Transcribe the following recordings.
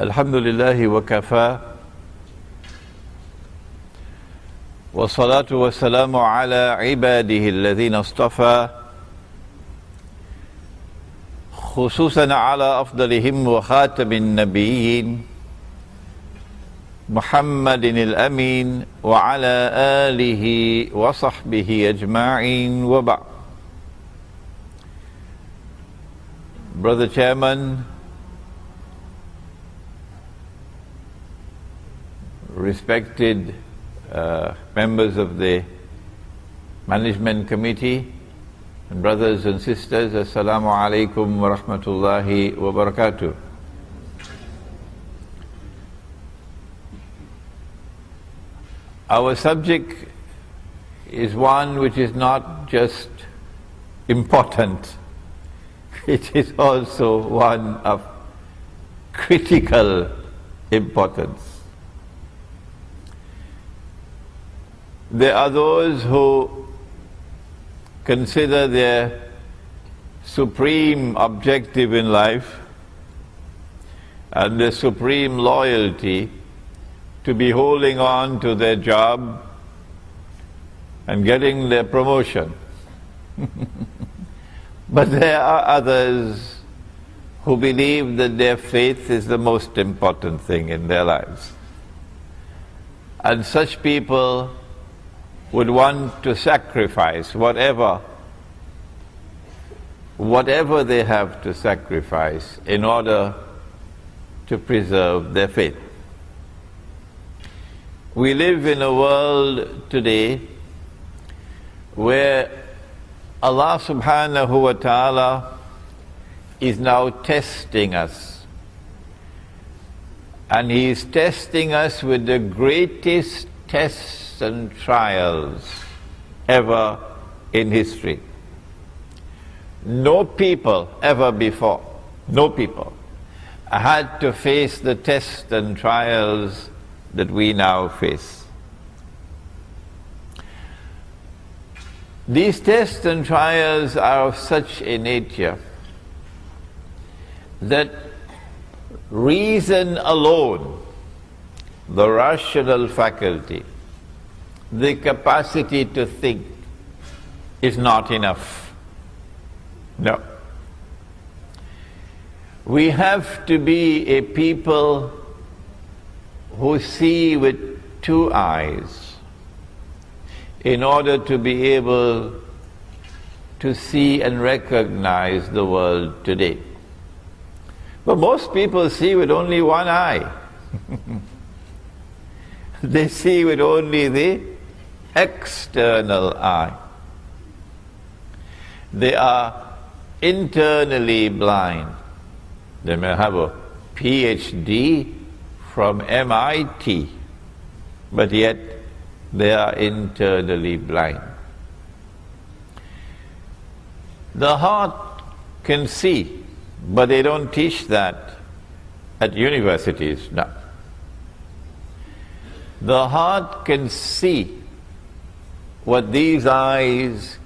الحمد لله وكفى والصلاة والسلام على عباده الذين اصطفى خصوصا على أفضلهم وخاتم النبيين محمد الأمين وعلى آله وصحبه أجمعين وبعد. Brother Chairman, respected members of the Management Committee, and brothers and sisters, Assalamu alaikum wa rahmatullahi wa barakatuh. Our subject is one which is not just important, it is also one of critical importance. There are those who consider their supreme objective in life and their supreme loyalty to be holding on to their job and getting their promotion. But there are others who believe that their faith is the most important thing in their lives. And such people would want to sacrifice whatever they have to sacrifice in order to preserve their faith. We live in a world today where Allah subhanahu wa ta'ala is now testing us. And He is testing us with the greatest tests and trials ever in history. No people ever before, no people had to face the tests and trials that we now face. These tests and trials are of such a nature that reason alone, the rational faculty, the capacity to think, is not enough. No. We have to be a people who see with two eyes in order to be able to see and recognize the world today. But most people see with only one eye. They see with only the external eye. They are internally blind. They may have a PhD from MIT, but yet they are internally blind. The heart can see, but they don't teach that at universities now. The heart can see what these eyes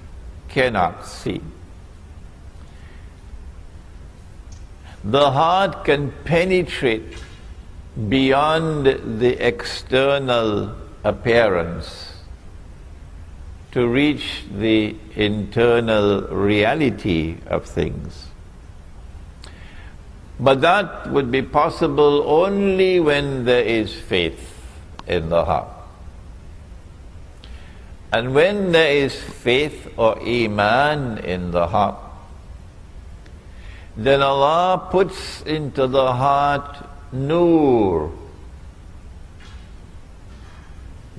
cannot see. The heart can penetrate beyond the external appearance to reach the internal reality of things. But that would be possible only when there is faith in the heart. And when there is faith or iman in the heart, then Allah puts into the heart nur.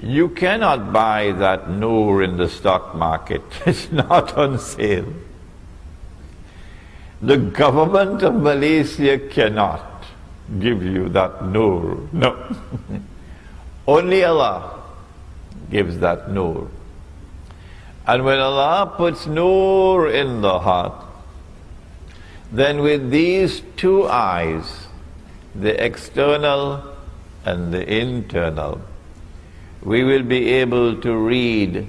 You cannot buy that nur in the stock market. It's not on sale. The government of Malaysia cannot give you that nur. No. Only Allah gives that nur. And when Allah puts nur in the heart, then with these two eyes, the external and the internal, we will be able to read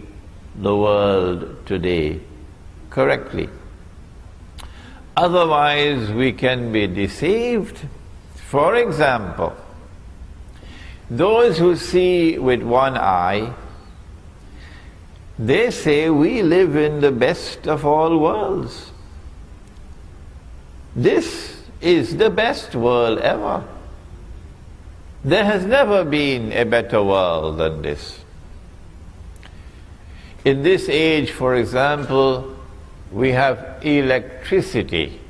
the world today correctly. Otherwise, we can be deceived For example, those who see with one eye, they say we live in the best of all worlds. This is the best world ever. There has never been a better world than this. In this age, for example, we have electricity.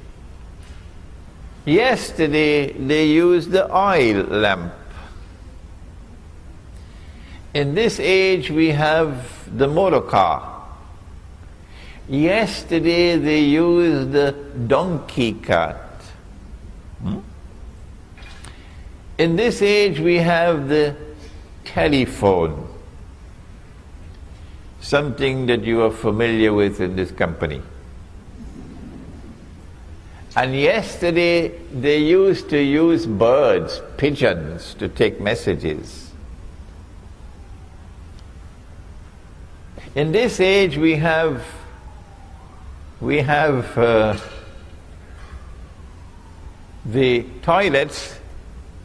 Yesterday they used the oil lamp. In this age we have the motor car. Yesterday they used the donkey cart. In this age we have the telephone, something that you are familiar with in this company. And yesterday they used to use birds, pigeons, to take messages. In this age we have the toilets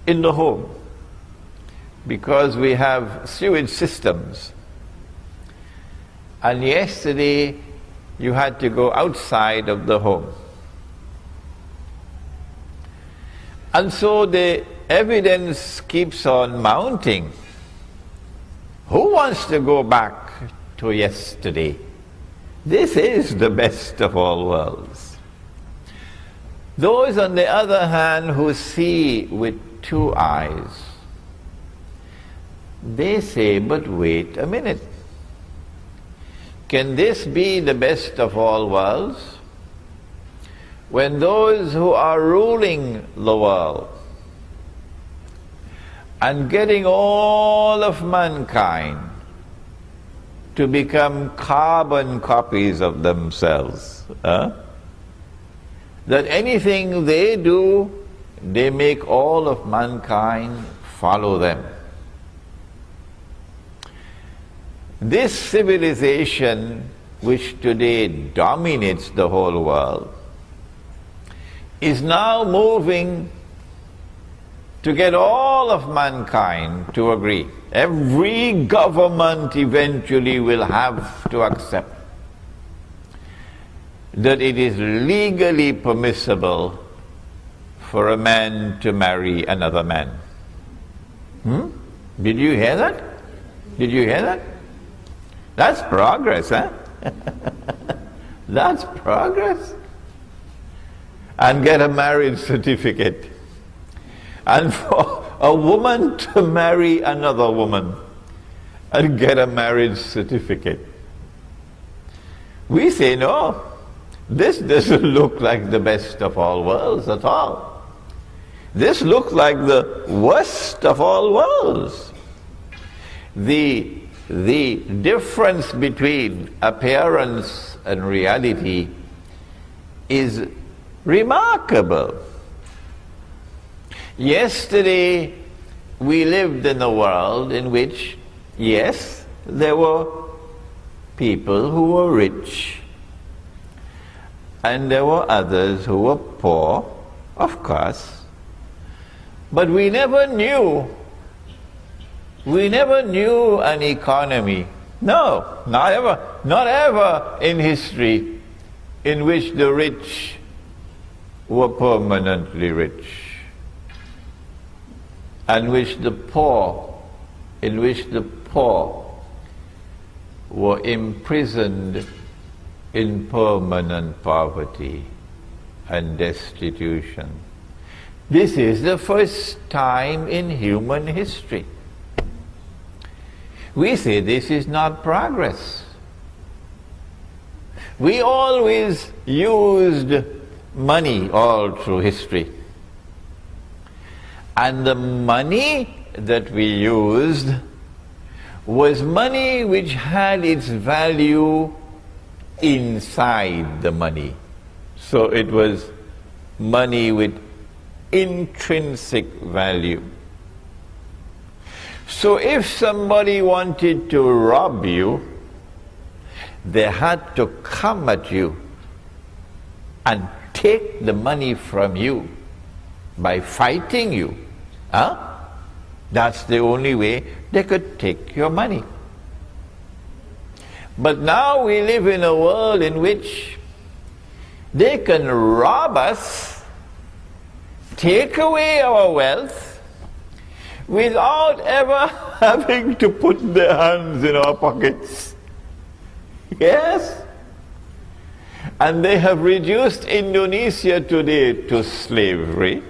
in the home, because we have sewage systems. And yesterday you had to go outside of the home. And so the evidence keeps on mounting. Who wants to go back to yesterday? This is the best of all worlds. Those, on the other hand, who see with two eyes, they say, but wait a minute. Can this be the best of all worlds? When those who are ruling the world and getting all of mankind to become carbon copies of themselves, that anything they do, they make all of mankind follow them. This civilization, which today dominates the whole world, is now moving to get all of mankind to agree. Every government eventually will have to accept that it is legally permissible for a man to marry another man. Did you hear that? Did you hear that? That's progress, huh? That's progress. And get a marriage certificate. And for a woman to marry another woman and get a marriage certificate. We say, no, this doesn't look like the best of all worlds at all. This looks like the worst of all worlds. The difference between appearance and reality is remarkable. Yesterday we lived in a world in which, yes, there were people who were rich and there were others who were poor, of course, but we never knew an economy, no, not ever in history, in which the rich were permanently rich, and in which the poor were imprisoned in permanent poverty and destitution. This is the first time in human history. We say this is not progress. We always used money all through history. And the money that we used was money which had its value inside the money. So it was money with intrinsic value. So if somebody wanted to rob you, they had to come at you and take the money from you. by fighting you. Huh? That's the only way they could take your money. But now we live in a world in which they can rob us, take away our wealth, without ever having to put their hands in our pockets. Yes? And they have reduced Indonesia today to slavery.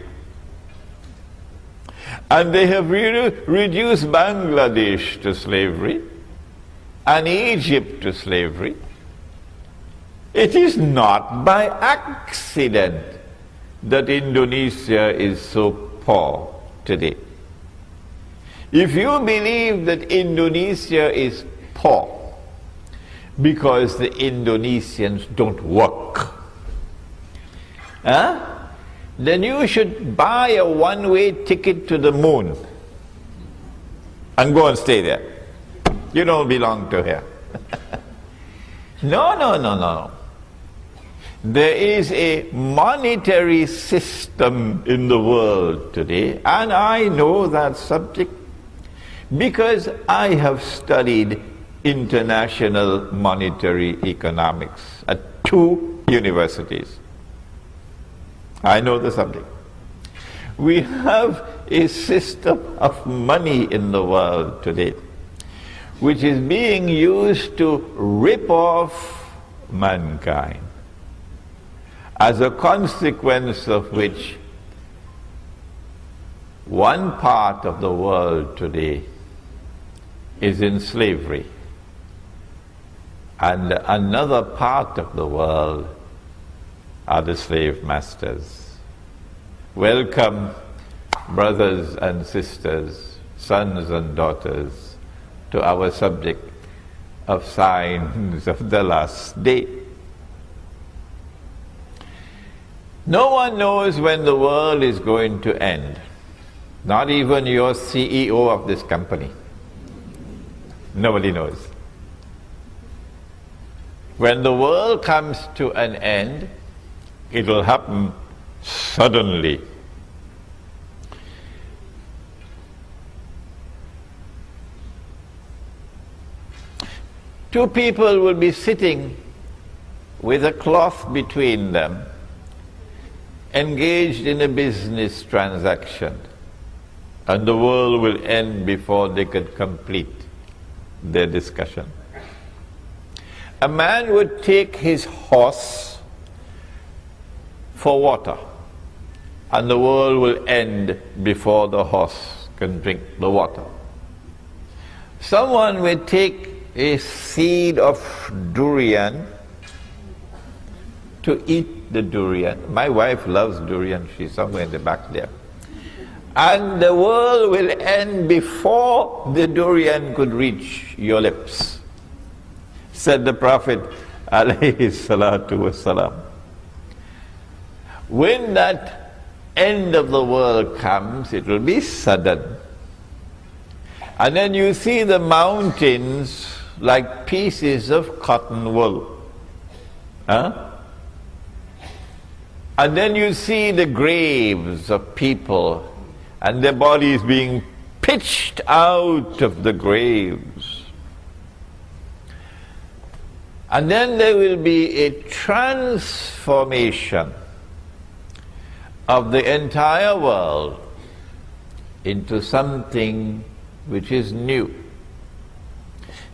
And they have reduced Bangladesh to slavery. And Egypt to slavery. It is not by accident that Indonesia is so poor today. If you believe that Indonesia is poor because the Indonesians don't work, then you should buy a one-way ticket to the moon and go and stay there. You don't belong to here. No. There is a monetary system in the world today, and I know that subject because I have studied international monetary economics at 2 universities. I know the subject. We have a system of money in the world today which is being used to rip off mankind, as a consequence of which one part of the world today is in slavery, and another part of the world are the slave masters. Welcome, brothers and sisters, sons and daughters, to our subject of signs of the last day. No one knows when the world is going to end. Not even your CEO of this company. Nobody knows. When the world comes to an end, it will happen suddenly. Two people will be sitting with a cloth between them, engaged in a business transaction, and the world will end before they could complete their discussion. A man would take his horse for water, and the world will end before the horse can drink the water. Someone will take a seed of durian to eat the durian. My wife loves durian. She's somewhere in the back there. And the world will end before the durian could reach your lips, said the Prophet alayhi salatu wasalam. When that end of the world comes, it will be sudden. And then you see the mountains like pieces of cotton wool. And then you see the graves of people and their bodies being pitched out of the graves. And then there will be a transformation of the entire world into something which is new.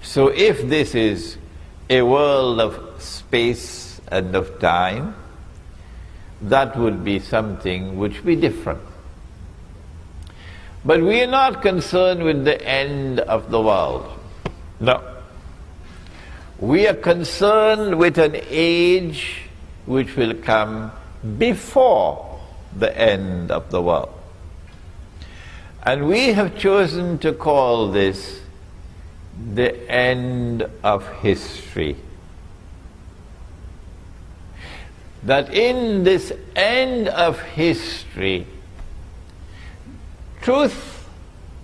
So if this is a world of space and of time, that would be something which would be different. But we are not concerned with the end of the world. No. We are concerned with an age which will come before the end of the world. And we have chosen to call this the end of history. That in this end of history, truth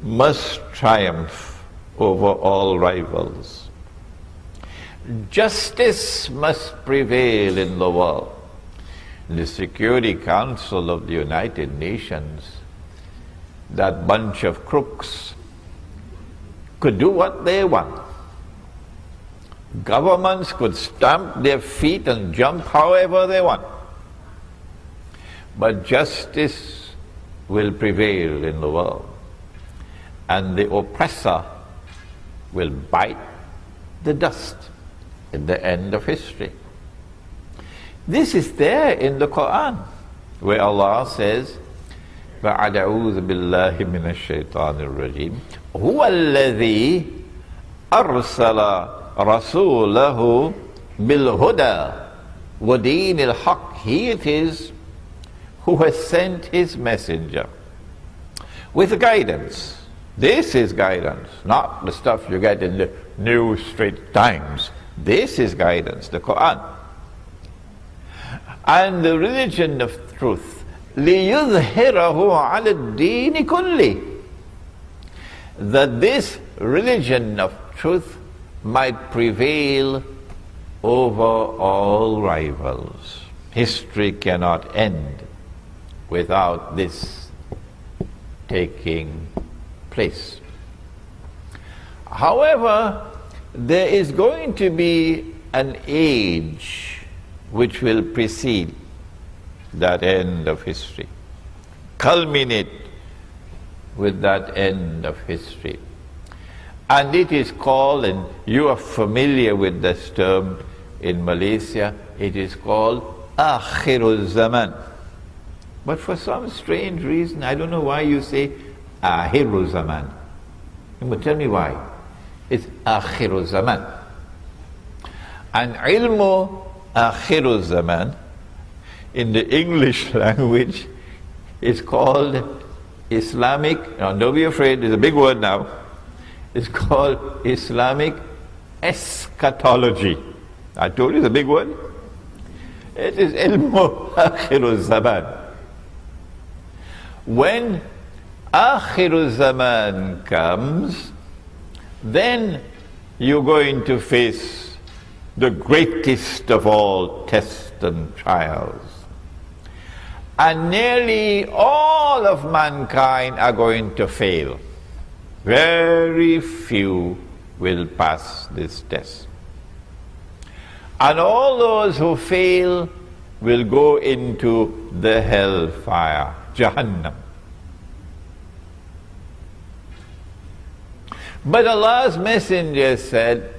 must triumph over all rivals. Justice must prevail in the world. the Security Council of the United Nations, that bunch of crooks could do what they want. Governments could stamp their feet and jump however they want. But justice will prevail in the world, and the oppressor will bite the dust at the end of history. This is there in the Quran, where Allah says, بعد أعوذ بالله من الشيطان الرجيم هو الذي أرسل رسوله بالهدى ودين الحق. He it is who has sent his messenger with guidance. This is guidance, not the stuff you get in the New Straits Times. This is guidance, the Quran. And the religion of truth, لِيُظْهِرَهُ عَلَى الدِّينِ كُلِّهِ, that this religion of truth might prevail over all rivals. History cannot end without this taking place. However, there is going to be an age which will precede that end of history, culminate with that end of history. And it is called, and you are familiar with this term in Malaysia, it is called Akhirul Zaman. But for some strange reason, I don't know why you say Akhirul Zaman. But tell me why. It's Akhirul Zaman. And ilmu Akhirul Zaman in the English language is called Islamic, now don't be afraid, it's a big word now, it's called Islamic eschatology. I told you it's a big word. It is ilmu Akhirul Zaman. When Akhirul Zaman comes, then you're going to face the greatest of all tests and trials. And nearly all of mankind are going to fail. Very few will pass this test. And all those who fail will go into the hellfire, Jahannam. But Allah's Messenger said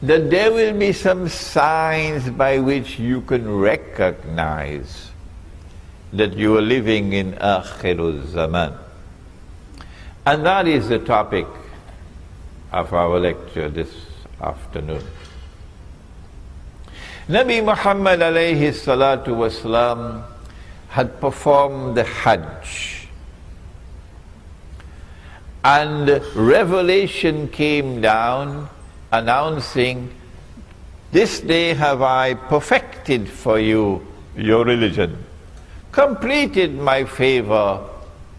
that there will be some signs by which you can recognize that you are living in Akhirul Zaman. And that is the topic of our lecture this afternoon. Nabi Muhammad alayhi salatu wasalam had performed the Hajj, and revelation came down announcing, this day have I perfected for you your religion, completed my favor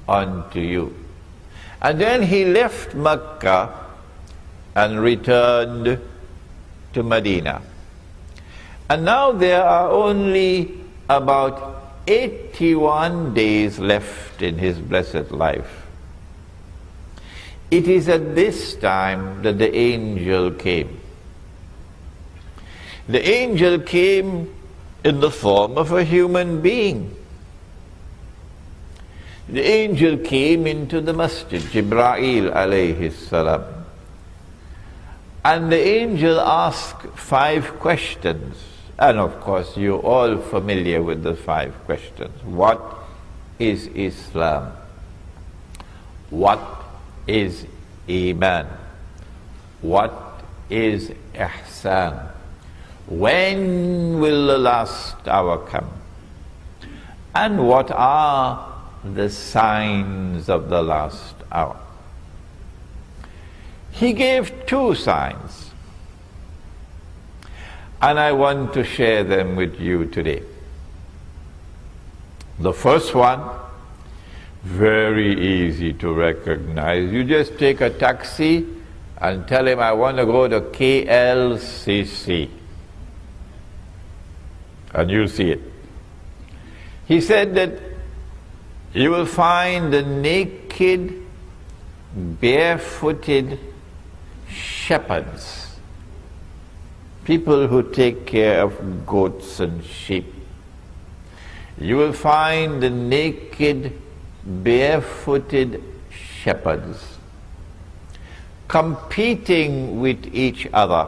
unto you. And then he left Mecca and returned to Medina. And now there are only about 81 days left in his blessed life. It is at this time that the angel came. The angel came in the form of a human being. The angel came into the masjid, Jibreel alayhi salam. And the angel asked 5 questions. And of course, you're all familiar with the 5 questions. What is Islam? What is Iman? What is Ihsan? When will the last hour come? And what are the signs of the last hour? He gave 2 signs, and I want to share them with you today. The first one, very easy to recognize. You just take a taxi and tell him, I want to go to KLCC. And you'll see it. He said that you will find the naked, barefooted shepherds, people who take care of goats and sheep. You will find the naked, barefooted shepherds competing with each other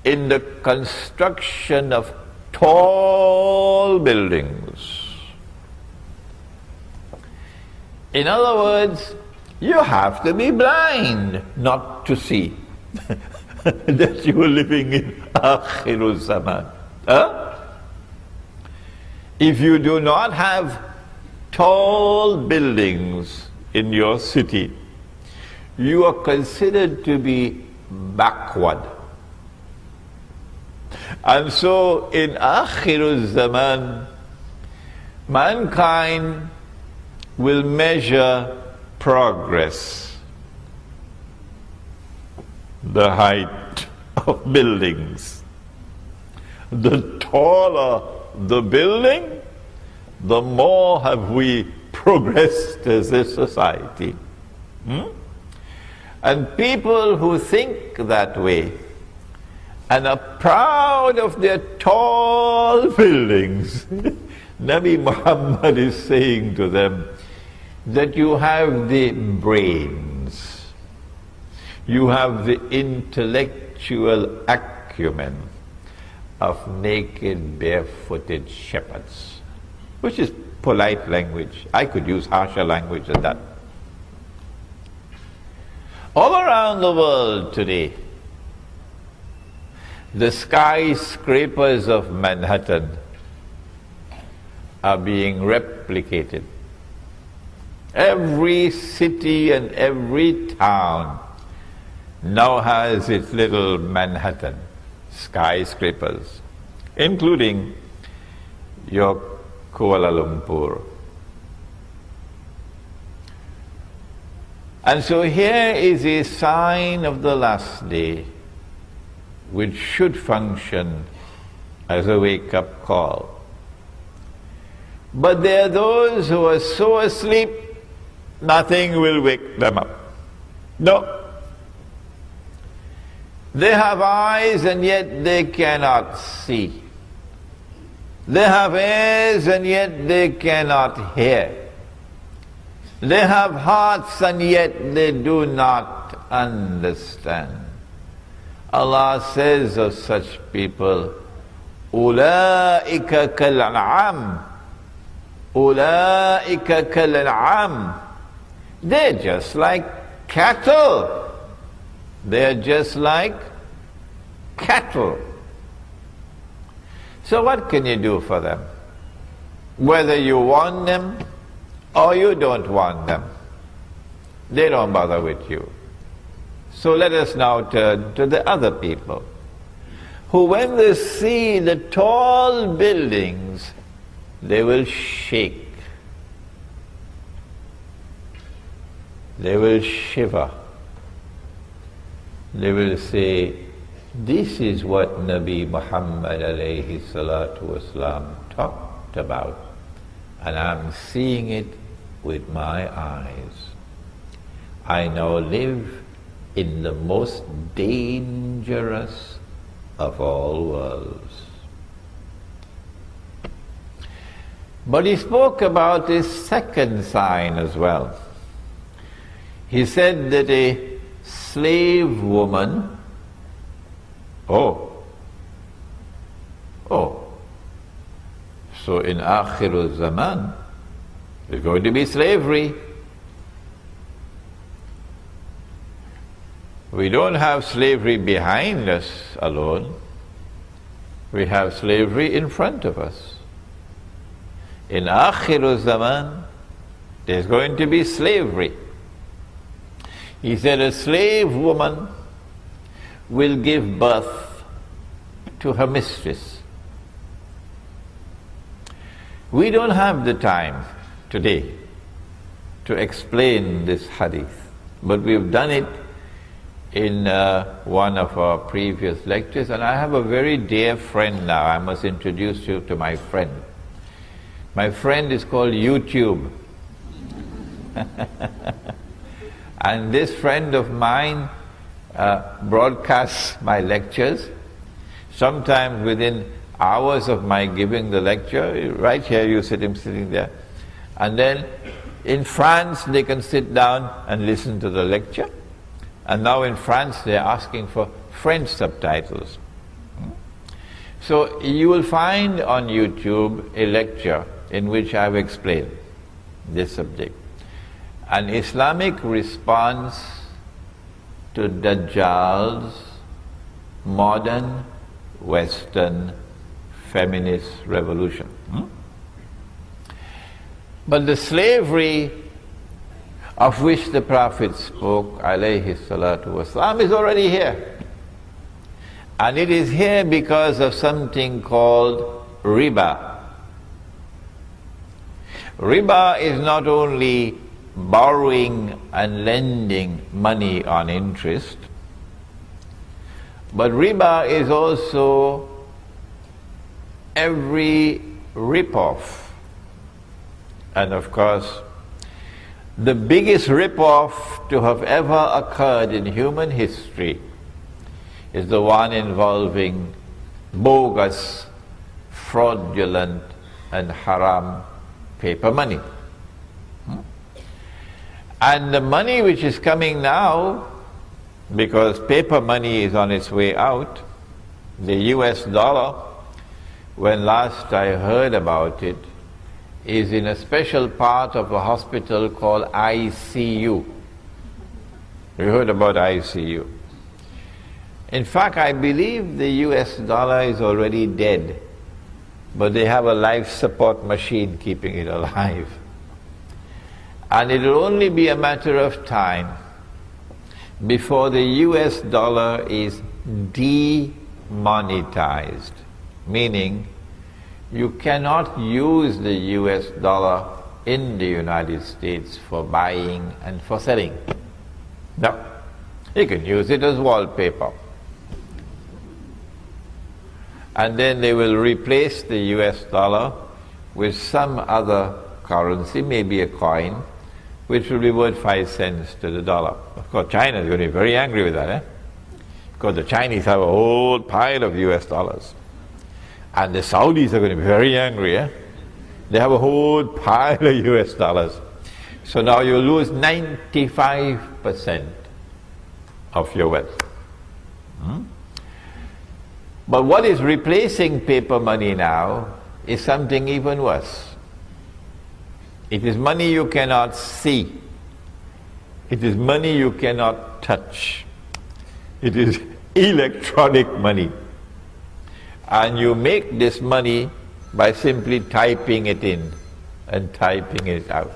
in the construction of tall buildings. In other words, you have to be blind not to see that you are living in Akhirul Zaman. If you do not have tall buildings in your city, you are considered to be backward. And so in Akhirul Zaman, mankind will measure progress, the height of buildings. The taller the building, the more have we progressed as a society. And people who think that way and are proud of their tall buildings, Nabi Muhammad is saying to them that you have the brains, you have the intellectual acumen of naked, barefooted shepherds, which is polite language. I could use harsher language than that. All around the world today, the skyscrapers of Manhattan are being replicated. Every city and every town now has its little Manhattan skyscrapers, including your Kuala Lumpur. And so here is a sign of the last day, which should function as a wake-up call. But there are those who are so asleep, nothing will wake them up. No. They have eyes and yet they cannot see. They have ears and yet they cannot hear. They have hearts and yet they do not understand. Allah says of such people, أُولَٰئِكَ كَالْأَنْعَامِ أُولَٰئِكَ كَالْأَنْعَامِ. They're just like cattle. They're just like cattle. So what can you do for them? Whether you want them or you don't want them, they don't bother with you. So let us now turn to the other people, who when they see the tall buildings, they will shake. They will shiver. They will say, this is what Nabi Muhammad alayhi salatu wasalam talked about, and I'm seeing it with my eyes. I now live in the most dangerous of all worlds. But he spoke about a second sign as well. He said that a slave woman, so in Akhirul Zaman, there's going to be slavery. We don't have slavery behind us alone. We have slavery in front of us. In Akhirul Zaman, there's going to be slavery. He said a slave woman will give birth to her mistress. We don't have the time today to explain this hadith, but we've done it in one of our previous lectures, and I have a very dear friend now. I must introduce you to my friend. My friend is called YouTube. And this friend of mine broadcasts my lectures, sometimes within hours of my giving the lecture. Right here you see him sitting there. And then in France they can sit down and listen to the lecture. And now in France they're asking for French subtitles. So you will find on YouTube a lecture in which I've explained this subject. An Islamic response to Dajjal's modern Western feminist revolution. But the slavery of which the Prophet spoke, alayhi salatu wasalam, is already here. And it is here because of something called riba. Riba is not only borrowing and lending money on interest, but riba is also every rip-off. And of course, the biggest rip-off to have ever occurred in human history is the one involving bogus, fraudulent, and haram paper money. And the money which is coming now, because paper money is on its way out, the US dollar, when last I heard about it, is in a special part of a hospital called ICU. You heard about ICU? In fact, I believe the US dollar is already dead, but they have a life support machine keeping it alive. And it will only be a matter of time before the US dollar is demonetized, meaning you cannot use the US dollar in the United States for buying and for selling. No, you can use it as wallpaper. And then they will replace the US dollar with some other currency, maybe a coin, which will be worth 5 cents to the dollar. Of course, China is going to be very angry with that, because the Chinese have a whole pile of US dollars. And the Saudis are going to be very angry. They have a whole pile of US dollars. So now you lose 95% of your wealth. But what is replacing paper money now is something even worse. It is money you cannot see. It is money you cannot touch. It is electronic money. And you make this money by simply typing it in and typing it out.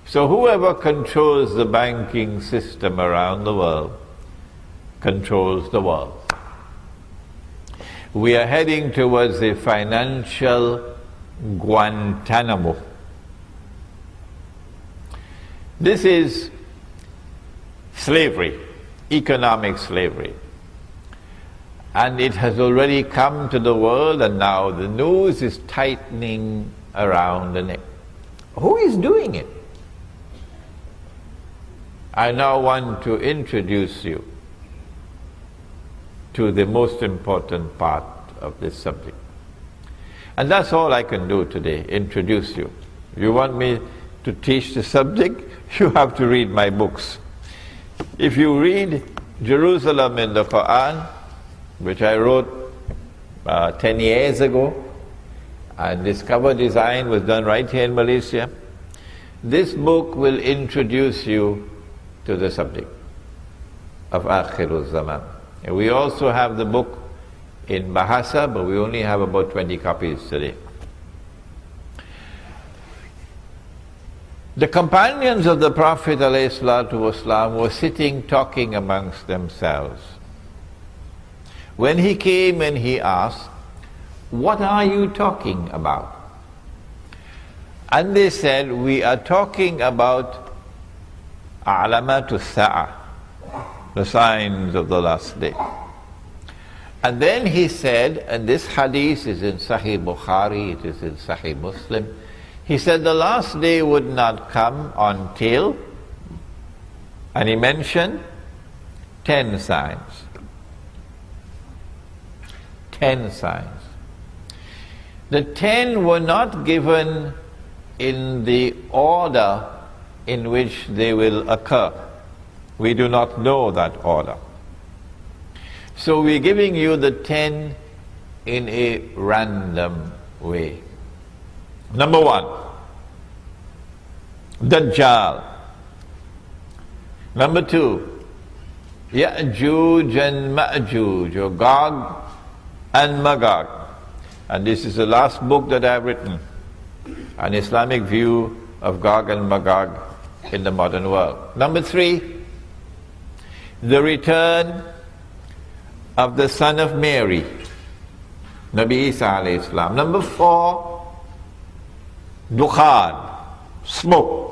So whoever controls the banking system around the world controls the world. We are heading towards a financial Guantanamo. This is slavery, economic slavery. And it has already come to the world, and now the noose is tightening around the neck. Who is doing it? I now want to introduce you to the most important part of this subject. And that's all I can do today, introduce you. You want me to teach the subject? You have to read my books. If you read Jerusalem in the Quran, which I wrote 10 years ago, and this cover design was done right here in Malaysia, this book will introduce you to the subject of Akhirul Zaman. And we also have the book in Bahasa, but we only have about 20 copies today. The companions of the Prophet ﷺ were sitting talking amongst themselves. When he came and he asked, "What are you talking about?" And they said, "We are talking about علامات الساعة, the signs of the last day." And then he said, and this hadith is in Sahih Bukhari, it is in Sahih Muslim, He said the last day would not come until, and he mentioned 10 signs. 10 signs. The 10 were not given in the order in which they will occur. We do not know that order. So we're giving you the 10 in a random way. Number 1, Dajjal. Number 2, Ya'juj and Ma'juj, or Gog and Magog. And this is the last book that I have written, an Islamic view of Gog and Magog in the modern world. Number 3, the return of the son of Mary, Nabi Isa alayhi salam. Number 4, Dukhan, smoke.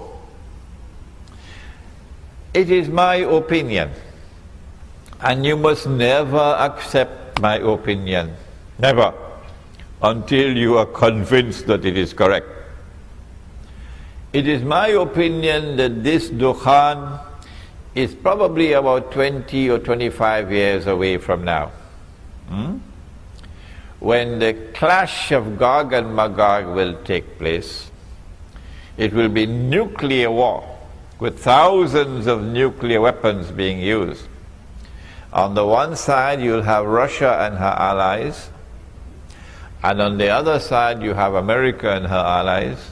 It is my opinion, and you must never accept my opinion, never, until you are convinced that it is correct. It is my opinion that this Dukhan is probably about 20 or 25 years away from now. When the clash of Gog and Magog will take place, it will be nuclear war, with thousands of nuclear weapons being used. On the one side you'll have Russia and her allies, and on the other side you have America and her allies.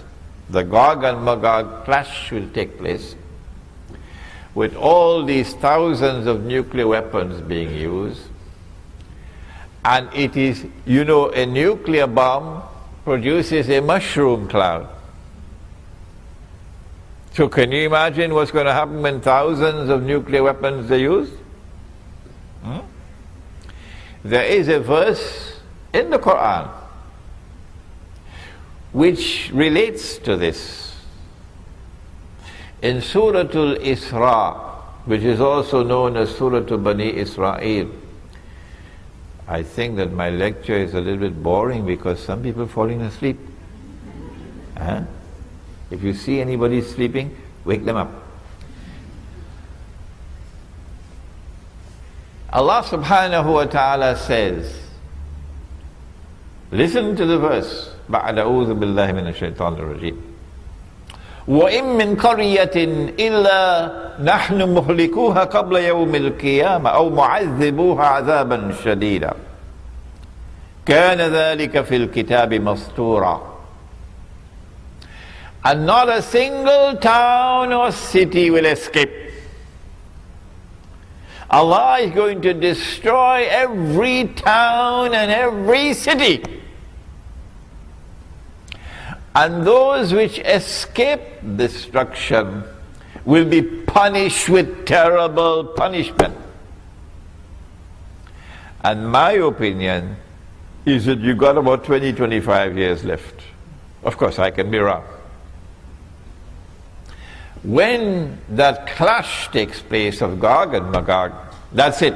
The Gog and Magog clash will take place, with all these thousands of nuclear weapons being used. And it is, you know, a nuclear bomb produces a mushroom cloud. So can you imagine what's going to happen when thousands of nuclear weapons are used? There is a verse in the Quran which relates to this. In Surah Al-Isra, which is also known as Surah Bani Israel. I think that my lecture is a little bit boring because some people are falling asleep. If you see anybody sleeping, wake them up. Allah subhanahu wa ta'ala says, listen to the verse, بعد أعوذ بالله من الشيطان الرجيم. وإن من قرية إلا نحن مهلكوها قبل يوم القيامة أو معذبوها عذابا شديدا كان ذلك في الكتاب مسطورا. And not a single town or city will escape. Allah is going to destroy every town and every city. And those which escape destruction will be punished with terrible punishment. And my opinion is that you got about 20-25 years left. Of course, I can be wrong. When that clash takes place of Gog and Magog, that's it.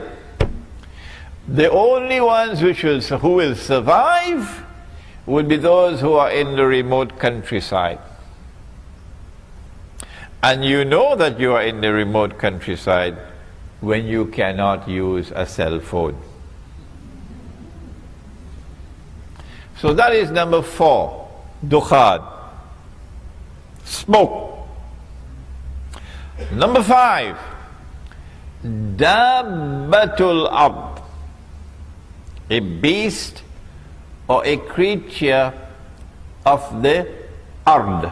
The only ones who will survive will be those who are in the remote countryside. And you know that you are in the remote countryside when you cannot use a cell phone. So that is number 4, Dukhan, smoke. Number 5, Dabbatul Ard, a beast or a creature of the Ard.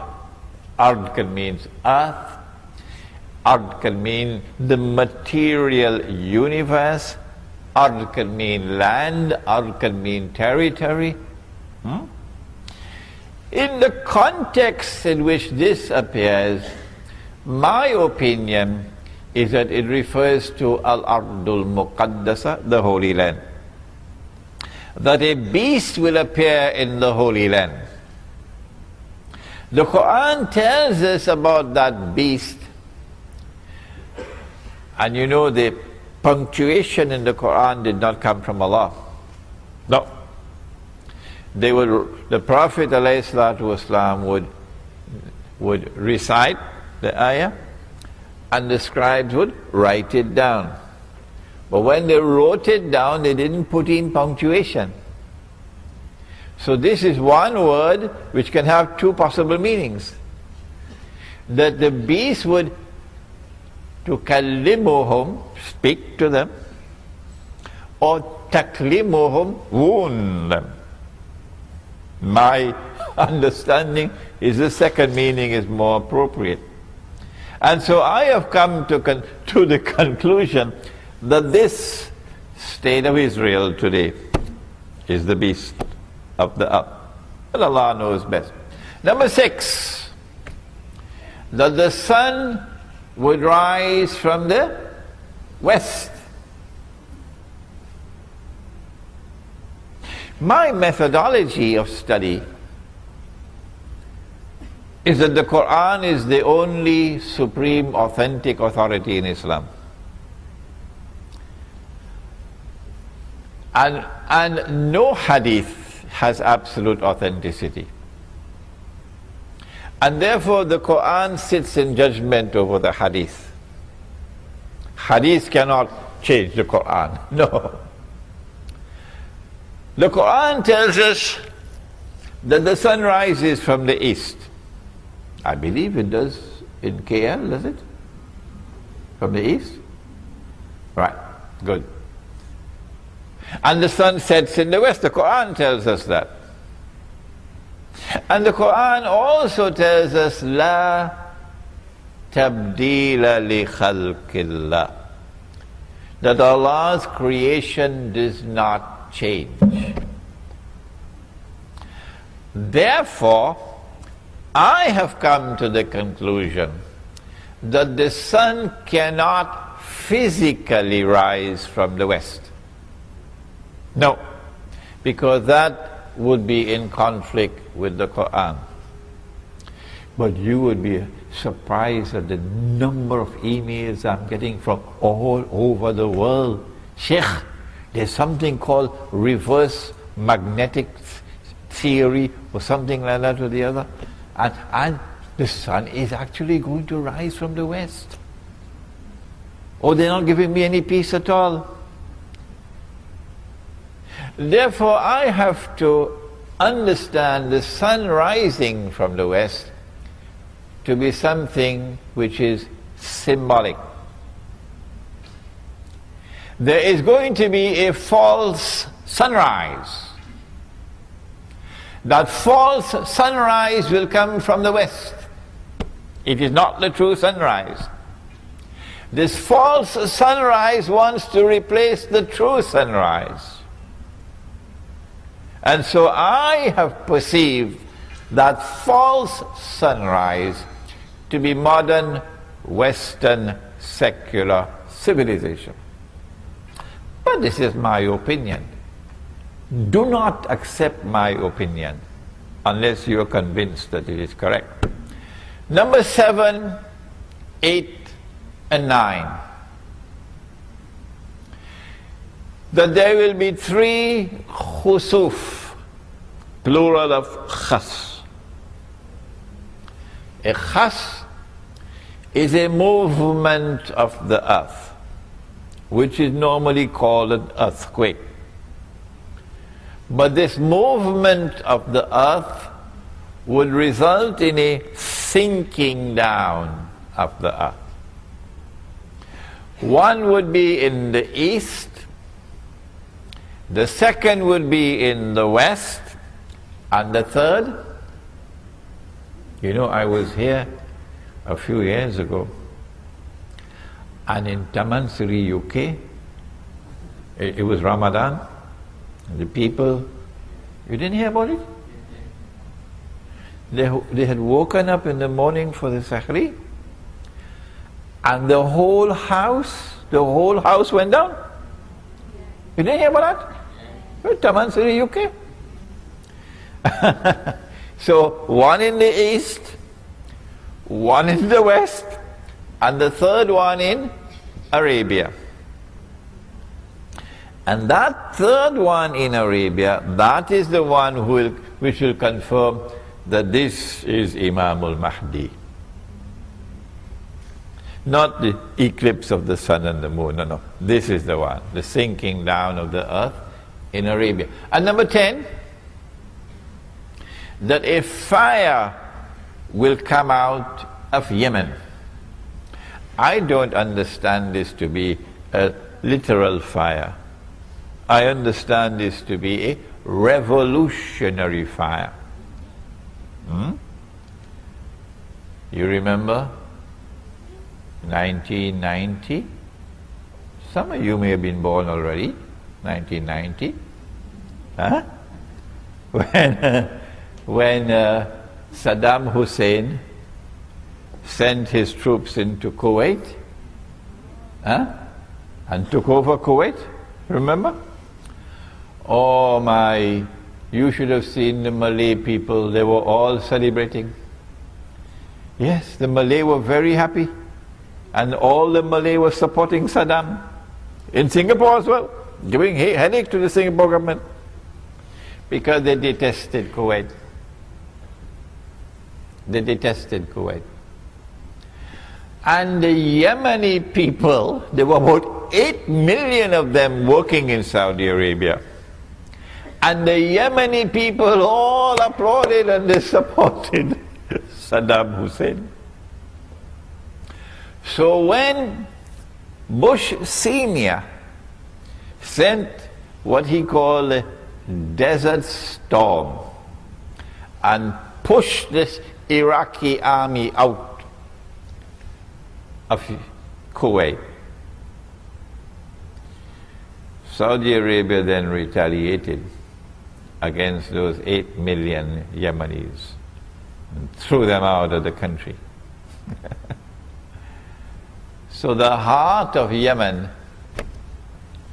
Ard can mean earth, Ard can mean the material universe, Ard can mean land, Ard can mean territory. In the context in which this appears, my opinion is that it refers to Al-Ardul Muqaddasa, the Holy Land. That a beast will appear in the Holy Land. The Quran tells us about that beast. And you know, the punctuation in the Quran did not come from Allah. No. The Prophet ﷺ would would recite the ayah and the scribes would write it down. But when they wrote it down, they didn't put in punctuation. So this is one word which can have two possible meanings. That the beast would tukallimuhum, speak to them, or taklimuhum, wound them. My understanding is the second meaning is more appropriate. And so I have come to the conclusion that this state of Israel today is the beast of the earth. But Allah knows best. Number 6, that the sun would rise from the west. My methodology of study is that the Quran is the only supreme authentic authority in Islam. And no hadith has absolute authenticity. And therefore the Quran sits in judgment over the hadith. Hadith cannot change the Quran. No. The Quran tells us that the sun rises from the east. I believe it does in KL, does it? From the east? Right, good. And the sun sets in the west. The Quran tells us that. And the Quran also tells us, La tabdila li khalqillah, that Allah's creation does not change. Therefore, I have come to the conclusion that the sun cannot physically rise from the west. No, because that would be in conflict with the Quran. But you would be surprised at the number of emails I'm getting from all over the world. Sheikh, there's something called reverse magnetic theory or something like that or the other. And the sun is actually going to rise from the west. Oh, they're not giving me any peace at all. Therefore, I have to understand the sun rising from the west to be something which is symbolic. There is going to be a false sunrise. That false sunrise will come from the west. It is not the true sunrise. This false sunrise wants to replace the true sunrise. And so I have perceived that false sunrise to be modern Western secular civilization. But this is my opinion. Do not accept my opinion unless you are convinced that it is correct. Number 7, 8, and 9. That there will be 3 khusuf, plural of khas. A khas is a movement of the earth, which is normally called an earthquake. But this movement of the earth would result in a sinking down of the earth. One would be in the east, the second would be in the west, and the third, you know, I was here a few years ago, and in Tamansuri, UK, it was Ramadan. The people, you didn't hear about it? They had woken up in the morning for the Sahri, and the whole house went down. You didn't hear about that? Tamansuri, UK. So one in the east, one in the west, and the third one in Arabia. And that third one in Arabia, that is the one which will confirm that this is Imam al-Mahdi. Not the eclipse of the sun and the moon, no. This is the one, the sinking down of the earth in Arabia. And number 10, that a fire will come out of Yemen. I don't understand this to be a literal fire. I understand this to be a revolutionary fire. You remember 1990? Some of you may have been born already. 1990, huh? When Saddam Hussein sent his troops into Kuwait, huh? And took over Kuwait, remember? Oh my, you should have seen the Malay people, they were all celebrating. Yes, the Malay were very happy. And all the Malay were supporting Saddam. In Singapore as well, giving headache to the Singapore government. Because they detested Kuwait. They detested Kuwait. And the Yemeni people, there were about 8 million of them working in Saudi Arabia. And the Yemeni people all applauded and they supported Saddam Hussein. So when Bush Sr. sent what he called a desert storm and pushed this Iraqi army out of Kuwait, Saudi Arabia then retaliated against those 8 million Yemenis and threw them out of the country. So the heart of Yemen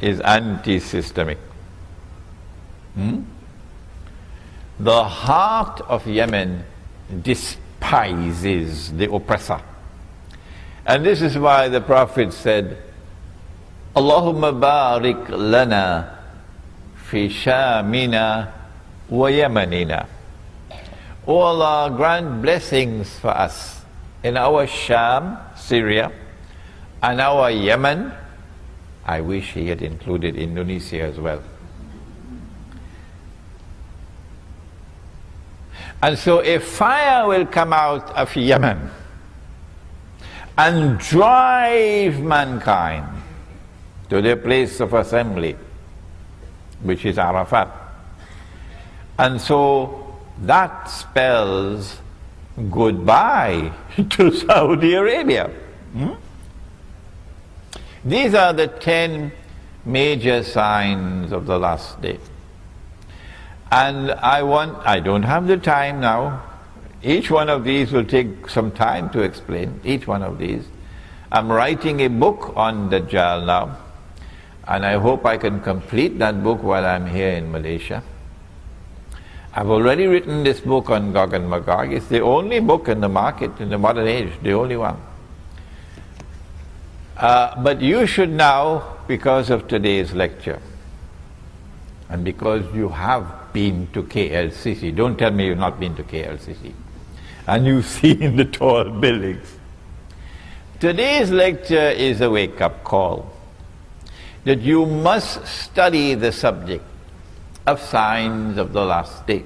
is anti-systemic. The heart of Yemen despises the oppressor. And this is why the Prophet said, Allahumma barik lana fi shamina wa yamanina. O Allah, grant blessings for us in our Sham, Syria, and our Yemen. I wish he had included Indonesia as well. And so a fire will come out of Yemen and drive mankind to their place of assembly, which is Arafat. And so that spells goodbye to Saudi Arabia. These are the 10 major signs of the last day. And I don't have the time now. Each one of these will take some time to explain, each one of these. I'm writing a book on Dajjal now, and I hope I can complete that book while I'm here in Malaysia. I've already written this book on Gog and Magog. It's the only book in the market in the modern age, the only one. But you should now, because of today's lecture, and because you have been to KLCC, don't tell me you've not been to KLCC, and you've seen the tall buildings. Today's lecture is a wake-up call that you must study the subject of signs of the last day,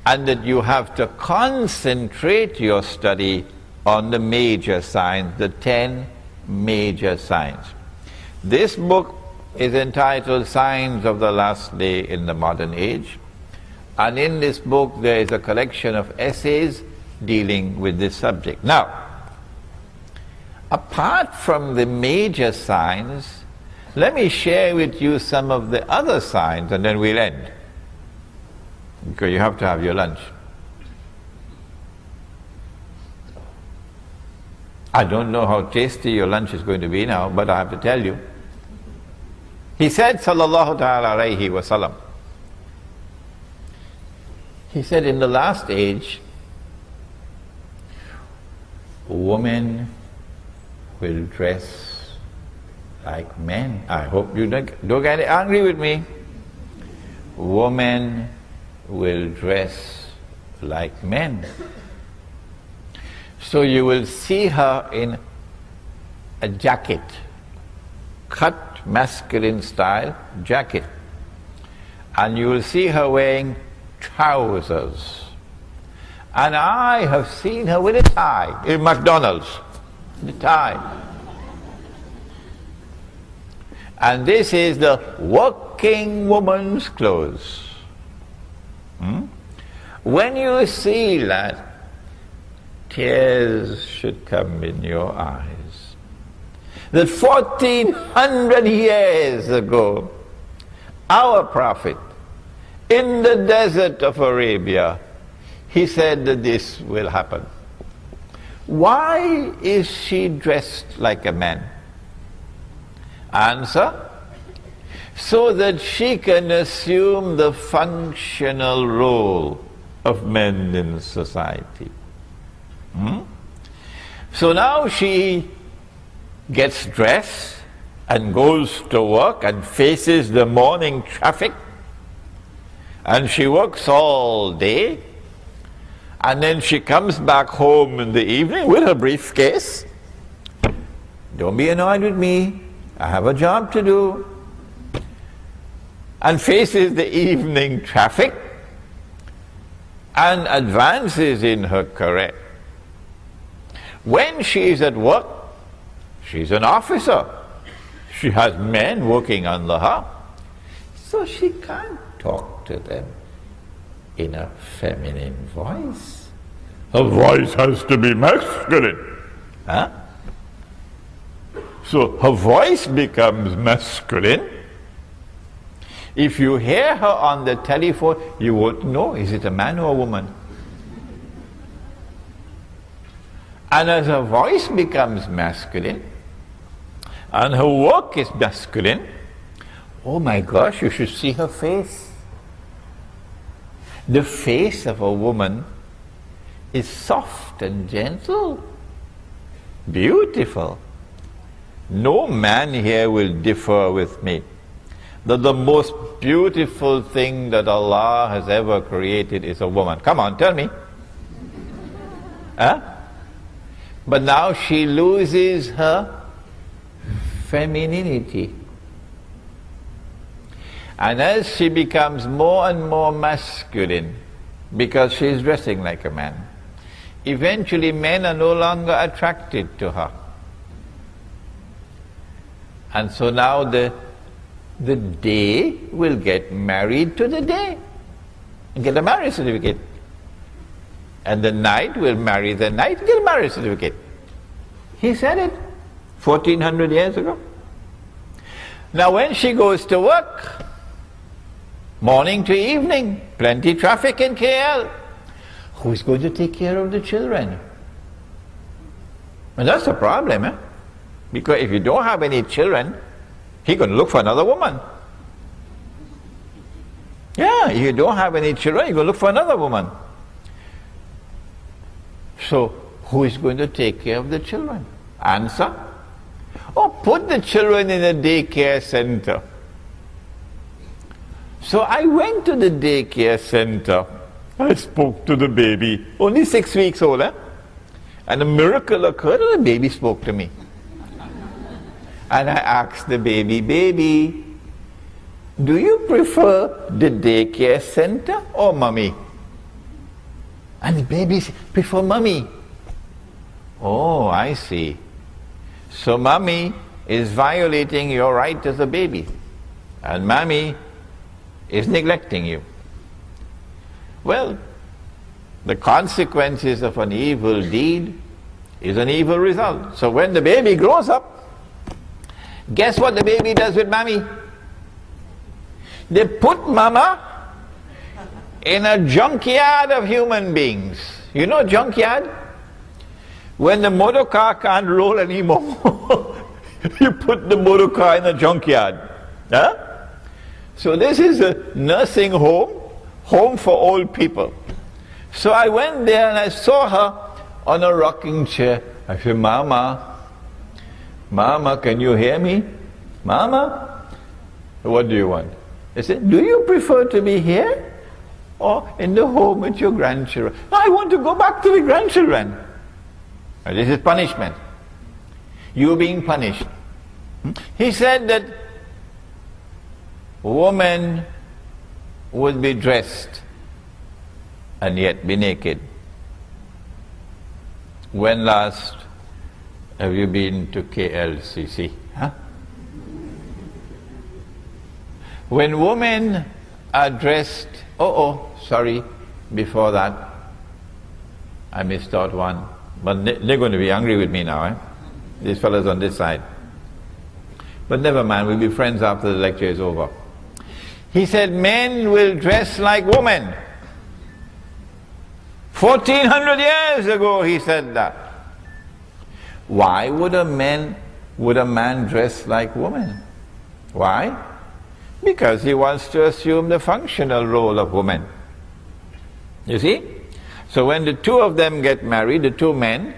and that you have to concentrate your study on the major signs, the 10 major signs. This book is entitled Signs of the Last Day in the Modern Age, and in this book there is a collection of essays dealing with this subject. Now, apart from the major signs, let me share with you some of the other signs and then we'll end, because you have to have your lunch. I don't know how tasty your lunch is going to be now, but I have to tell you. He said, sallallahu ta'ala alayhi wa sallam, he said, in the last age, women will dress like men. I hope you don't get angry with me. Women will dress like men. So you will see her in a jacket, cut masculine style jacket. And you will see her wearing trousers. And I have seen her with a tie in McDonald's, the tie. And this is the working woman's clothes. When you see that, tears should come in your eyes. That 1400 years ago, our prophet, in the desert of Arabia, he said that this will happen. Why is she dressed like a man? Answer: so that she can assume the functional role of men in society. So now she gets dressed and goes to work and faces the morning traffic, and she works all day, and then she comes back home in the evening with her briefcase. Don't be annoyed with me, I have a job to do. And faces the evening traffic and advances in her career. When she is at work, she's an officer. She has men working under her. So she can't talk to them in a feminine voice. Her voice has to be masculine. So her voice becomes masculine. If you hear her on the telephone, you won't know, is it a man or a woman? And as her voice becomes masculine, and her work is masculine, oh my gosh, you should see her face. The face of a woman is soft and gentle, beautiful. No man here will differ with me that the most beautiful thing that Allah has ever created is a woman. Come on, tell me. But now she loses her femininity. And as she becomes more and more masculine, because she is dressing like a man, eventually men are no longer attracted to her. And so now the day will get married to the day and get a marriage certificate. And the night will marry the night and get a marriage certificate. He said it 1400 years ago. Now when she goes to work, morning to evening, plenty traffic in KL, who's going to take care of the children? And that's the problem, because if you don't have any children, he's going to look for another woman. Yeah, if you don't have any children, you're going to look for another woman. So, who is going to take care of the children? Answer: oh, put the children in a daycare center. So I went to the daycare center. I spoke to the baby, only 6 weeks old, and a miracle occurred and the baby spoke to me. And I asked the baby, baby, do you prefer the daycare center or mommy? And the baby said, prefer mommy. Oh, I see. So mommy is violating your right as a baby, and mommy is neglecting you. Well, the consequences of an evil deed is an evil result. So when the baby grows up, guess what the baby does with mommy? They put mama in a junkyard of human beings. You know junkyard? When the motor car can't roll anymore, you put the motor car in a junkyard. So this is a nursing home for old people. So I went there and I saw her on a rocking chair. I said, Mama, can you hear me? Mama, what do you want? I said, do you prefer to be here or in the home with your grandchildren. I want to go back to the grandchildren. This is punishment. You're being punished. He said that woman would be dressed and yet be naked. When last have you been to KLCC? Huh? When women are dressed, before that, I missed out one. But they're going to be angry with me now, these fellows on this side. But never mind, we'll be friends after the lecture is over. He said men will dress like women. 1400 years ago he said that. Why would a man dress like woman? Why? Because he wants to assume the functional role of woman. You see? So when the two of them get married, the two men,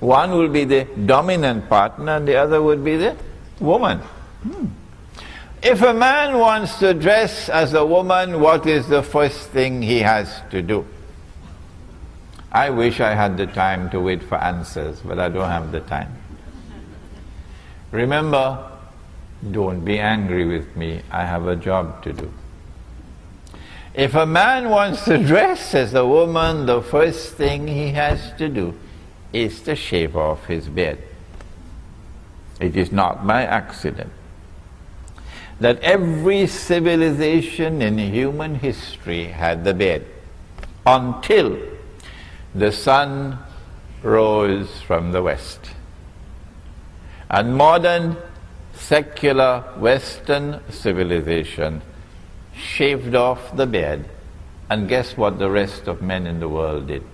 one will be the dominant partner and the other would be the woman. If a man wants to dress as a woman, what is the first thing he has to do? I wish I had the time to wait for answers, but I don't have the time. Remember, don't be angry with me, I have a job to do. If a man wants to dress as a woman, the first thing he has to do is to shave off his beard. It is not by accident that every civilization in human history had the beard until the sun rose from the west. And modern secular Western civilization shaved off the beard, and guess what the rest of men in the world did?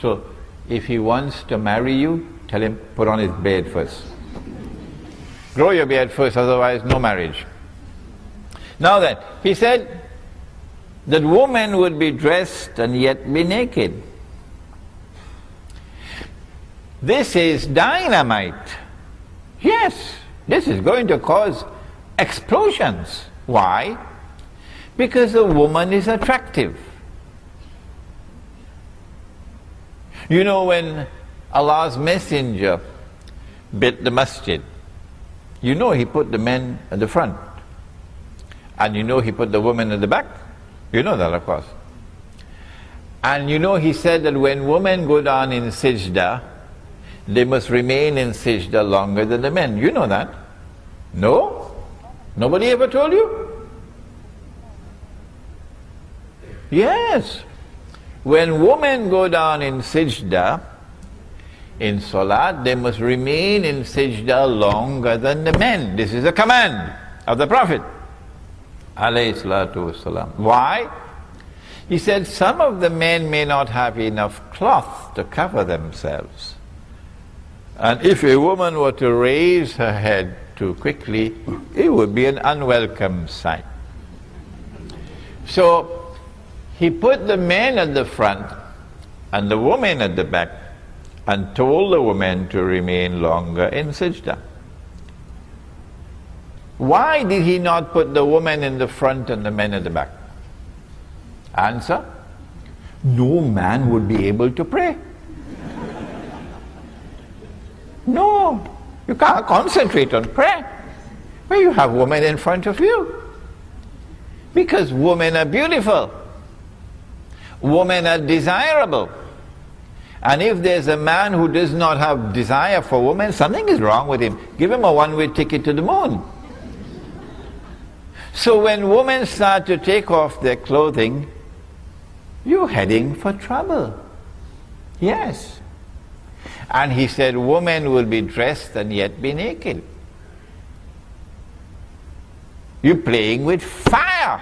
So if he wants to marry you, tell him, put on his beard first. Grow your beard first, otherwise no marriage. Now then, he said that women would be dressed and yet be naked. This is dynamite. Yes, this is going to cause explosions. Why? Because a woman is attractive. You know, when Allah's messenger built the masjid, you know he put the men at the front, and you know he put the women at the back. You know that, of course. And you know he said that when women go down in sajda, they must remain in sajda longer than the men. You know that? No? Nobody ever told you? Yes. When women go down in sajda, in salat, they must remain in sajda longer than the men. This is a command of the Prophet, alayhi salatu wasalam. Why? He said some of the men may not have enough cloth to cover themselves. And if a woman were to raise her head too quickly, it would be an unwelcome sight. So he put the men at the front and the women at the back, and told the women to remain longer in sajda. Why did he not put the women in the front and the men at the back? Answer: no man would be able to pray. No, you can't concentrate on prayer when you have women in front of you. Because women are beautiful. Women are desirable. And if there's a man who does not have desire for women, something is wrong with him. Give him a one-way ticket to the moon. So when women start to take off their clothing, you're heading for trouble. Yes. And he said women will be dressed and yet be naked. You're playing with fire.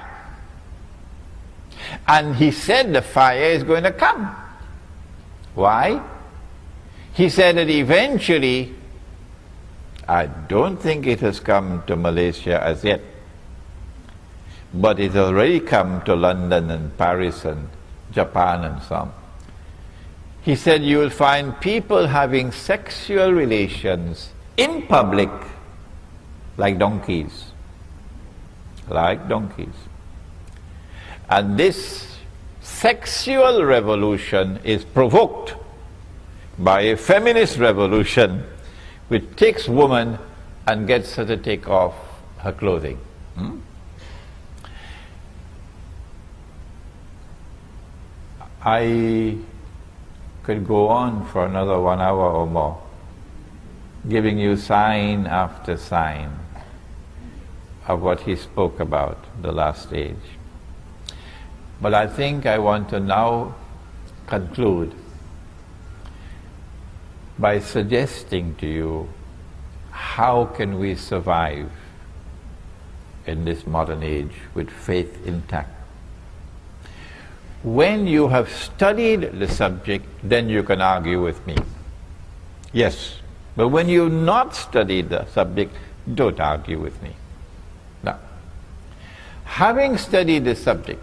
And he said the fire is going to come. Why? He said that eventually, I don't think it has come to Malaysia as yet, but it has already come to London and Paris and Japan and so on. He said you will find people having sexual relations in public like donkeys. Like donkeys. And this sexual revolution is provoked by a feminist revolution which takes woman and gets her to take off her clothing. I could go on for another 1 hour or more, giving you sign after sign of what he spoke about, the last age. But I think I want to now conclude by suggesting to you, how can we survive in this modern age with faith intact? When you have studied the subject, then you can argue with me. Yes, but when you've not studied the subject, don't argue with me. Now, having studied the subject,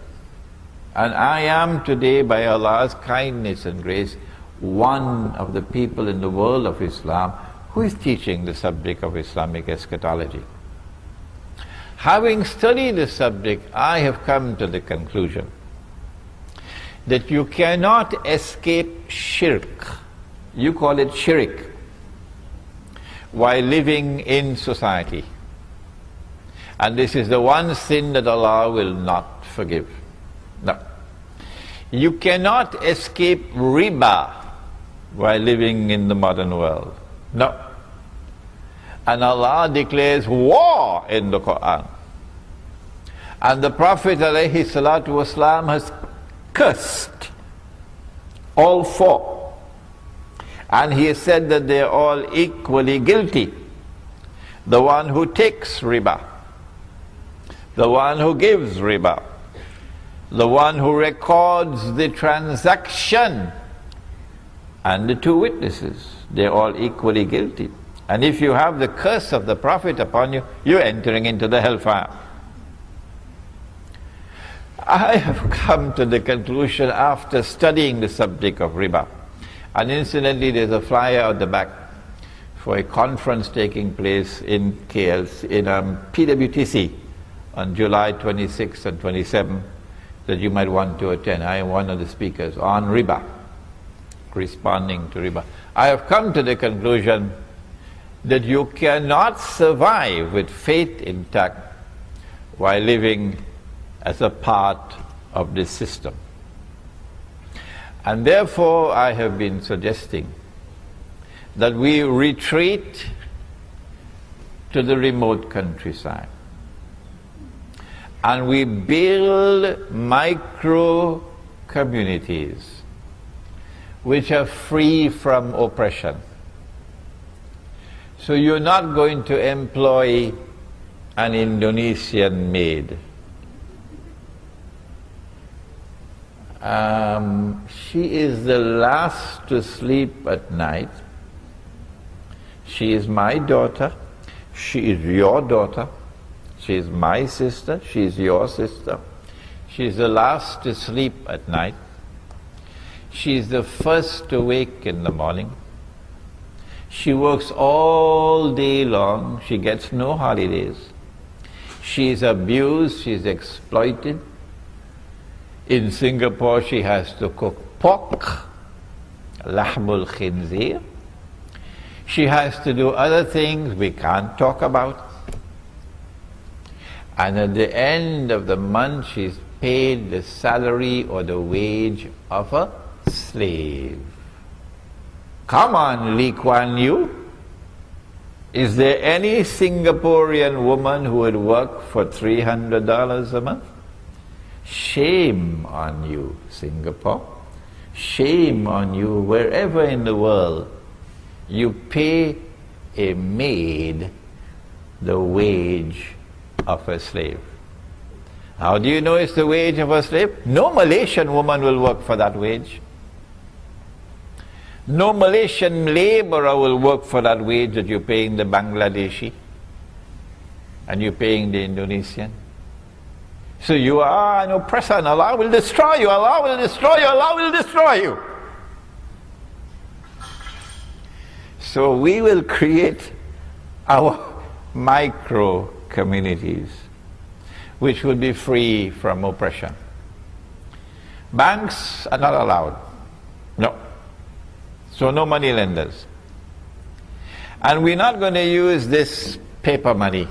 and I am today, by Allah's kindness and grace, one of the people in the world of Islam who is teaching the subject of Islamic eschatology. Having studied the subject, I have come to the conclusion that you cannot escape shirk, you call it shirk, while living in society. And this is the one sin that Allah will not forgive. No. You cannot escape riba while living in the modern world. No. And Allah declares war in the Quran. And the Prophet ﷺ has cursed all four. And he has said that they are all equally guilty. The one who takes riba, the one who gives riba, the one who records the transaction, and the two witnesses, they're all equally guilty. And if you have the curse of the Prophet upon you, you're entering into the hellfire. I have come to the conclusion after studying the subject of riba, and incidentally there's a flyer at the back for a conference taking place in KL, in PWTC on July 26th and 27th that you might want to attend. I am one of the speakers on riba, responding to riba. I have come to the conclusion that you cannot survive with faith intact while living as a part of this system. And therefore I have been suggesting that we retreat to the remote countryside and we build micro communities which are free from oppression. So you're not going to employ an Indonesian maid. She is the last to sleep at night. She is my daughter. She is your daughter. She is my sister. She is your sister. She is the last to sleep at night. She is the first to wake in the morning. She works all day long. She gets no holidays. She is abused. She is exploited. In Singapore, she has to cook pork, lahmul khinzir. She has to do other things we can't talk about. And at the end of the month, she's paid the salary or the wage of a slave. Come on, Lee Kuan Yew. Is there any Singaporean woman who would work for $300 a month? Shame on you, Singapore. Shame on you, wherever in the world you pay a maid the wage of a slave. How do you know it's the wage of a slave? No Malaysian woman will work for that wage. No Malaysian laborer will work for that wage that you're paying the Bangladeshi and you're paying the Indonesian. So you are an oppressor and Allah will destroy you, Allah will destroy you, Allah will destroy you. So we will create our micro communities which will be free from oppression. Banks are not allowed. No. So no money lenders. And we're not going to use this paper money.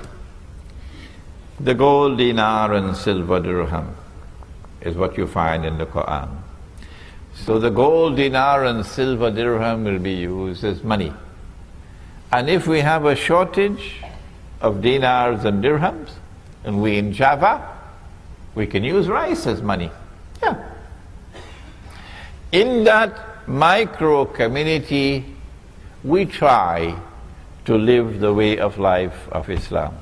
The gold dinar and silver dirham is what you find in the Quran. So the gold dinar and silver dirham will be used as money. And if we have a shortage of dinars and dirhams, and we in Java, we can use rice as money. Yeah. In that micro community, we try to live the way of life of Islam.